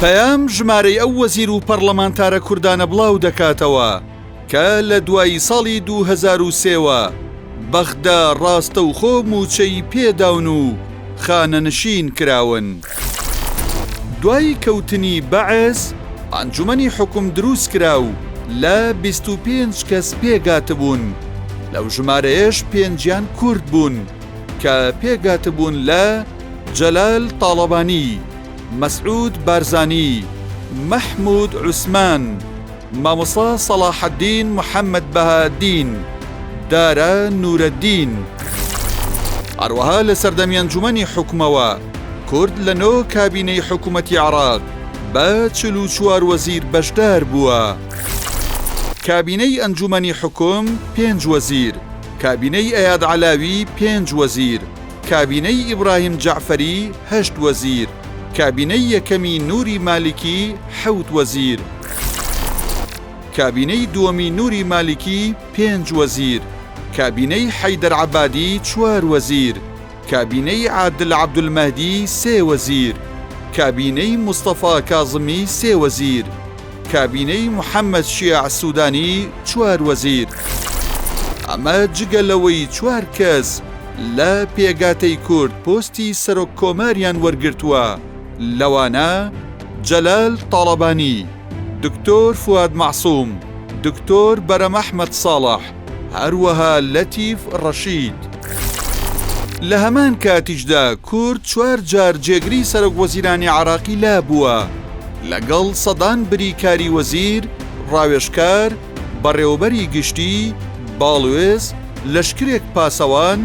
پەیام ژمارەی ئەو وەزیر و پەرلەمانتارە کوردانە بڵاو دەکاتەوە کە لە دوای ساڵی 2003ەوە بەغدا ڕاستەوخۆ موچەی پێداون و خانەنشین کراون. دوای کەوتنی بەعز ئەنجومەنی حکوم دروست کرا و لە 25 کەس پێگاتبوون. لەو ژمارەیەش پێنجیان کورد بوون کە پێگاتبوون لە جەلال تاڵەبانی، مەسعود بارزانی، مەحموود عوسمان، مامۆستا سەلاحەدین محەممەد بەهادین، دارە نورەدین. هەروەها لە سەردەمی ئەنجومەنی حکومەوە کورد لە نۆ کابینەی حکوومەتی عێراق بە 44 وەزیر بەشدار بووە. کابینەی ئەنجومەنی حکوم 5 وەزیر، کابینەی ئەیاد عەلاوی 5 وەزیر، کابینەی ئیبراهیم جەعفەری 8 وەزیر، کابینەی یەکەمی نووری مالیکی 7 وەزیر، کابینەی دووەمی نووری مالیکی 5 وەزیر، کابینەی حەیدەر عەبادی 4 وەزیر، کابینەی عادل عەبدولمەهدی 3 وەزیر، کابینەی مستەفا کاظمی 3 وەزیر، کابینەی محەممەد شیاع سوودانی 4 وەزیر. ئەمە جگەلەوەی 4 کەس لە پێگاتەی کورد پۆستی سەرۆک کۆماریان وەرگرتووە، لەوانە جەلال تاڵەبانی، دکتۆر فواد مەعسووم، دکتۆر بەرەم ئەحمەد ساڵح، هەروەها لەتیف ڕەشید. لە هەمان کاتیشدا کورد 4 جار جێگری سەرۆک وەزیرانی عێراقی لابووە، لەگەڵ سەدان بریکاری وەزیر، ڕاوێژکار، بەڕێوەبەری گشتی، باڵوێز، لەشکرێک پاسەوان،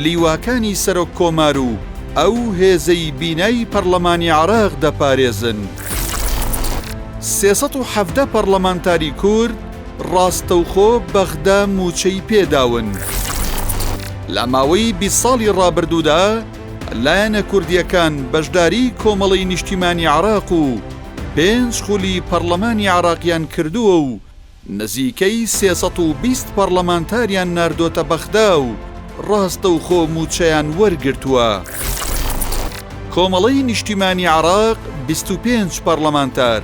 لیواکانی سەرۆک کۆمار و ئەو هێزەی بینایی پەرلەمانی عێراق دەپارێزن. 370 پەرلەمانتاری کورد ڕاستەوخۆ بەغدا موچەی پێداون. لە ماوەی 20 ساڵی ڕابردوودا لایەنە کوردیەکان بەشداری کۆمەڵی نیشتیمانی عێراق و 5 خولی پەرلەمانی عێراقیان کردووە و نزیکەی 320 پەرلەمانتاریان ناردۆتە بەغدا و ڕاستەوخۆ موچەیان وەرگرتووە. کۆمەڵەی نیشتیمانی عێراق 25 پەرلەمانتار،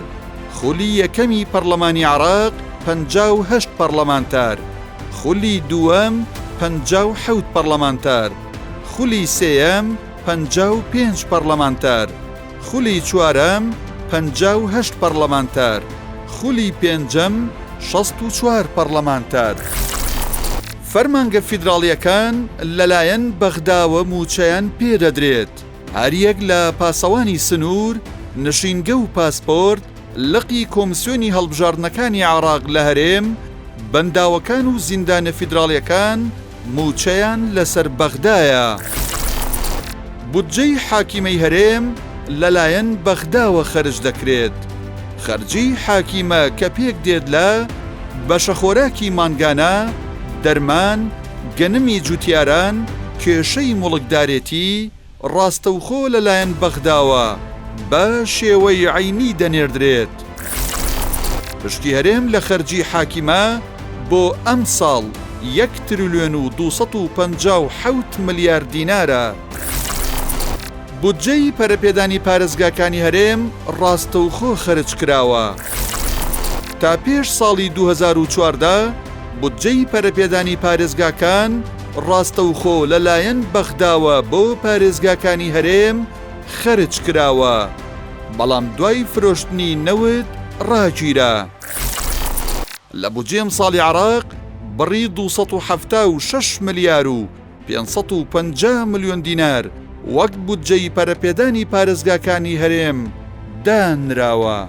خولی یەکەمی پەرلەمانی عێراق 58 پەرلەمانتار، خولی دووەم 57 پەرلەمانتار، خولی سێیەم 55 پەرلەمانتار، خولی چوارەم 58 پەرلەمانتار، خولی پێنجەم 64 پەرلەمانتار. فەرمانگە فیدراڵیەکان لەلایەن بەغداوە موچەیان پێدەدرێت. هەریەک لە پاسەوانی سنوور، نشینگە و پاسپۆرت، لقی کۆمسیۆنی هەڵبژاردنەکانی عێراق لە هەرێم، بەنداوەکان و زیندانە فیدراڵیەکان موچەیان لەسەر بەغدایە. بودجەی حاکیمەی هەرێم لەلایەن بەغداوە خەرج دەکرێت. خەرجی حاکیمە کە پێک دێت لە بەشەخۆراکی مانگانە، دەرمان، گەنمی جوتیاران، کێشەی مڵکدارێتی، ڕاستەوخۆ لەلایەن بەغداوە بە شێوەی عەینی دەنێردرێت. پشتی هەرێم لە خەرجی حاکیمە بۆ ئەم ساڵ 1 تریلیۆن و 257 ملیارد دینارە. بودجەی پەرەپێدانی پارێزگاکانی هەرێم ڕاستەوخۆ خەرج کراوە. تا پێش ساڵی 2014 بودجەی پەرەپێدانی پارێزگاکان ڕاستەوخۆ لەلایەن بەغداوە بۆ پارێزگاکانی هەرێم خەرج کراوە، بەڵام دوای فرۆشتنی نەوت ڕاگیرە. لە بودجێم ساڵی عێراق بڕی 276 ملیار و 550 ملیۆن دینار وەک بودجەی پەرەپێدانی پارێزگاکانی هەرێم دانراوە.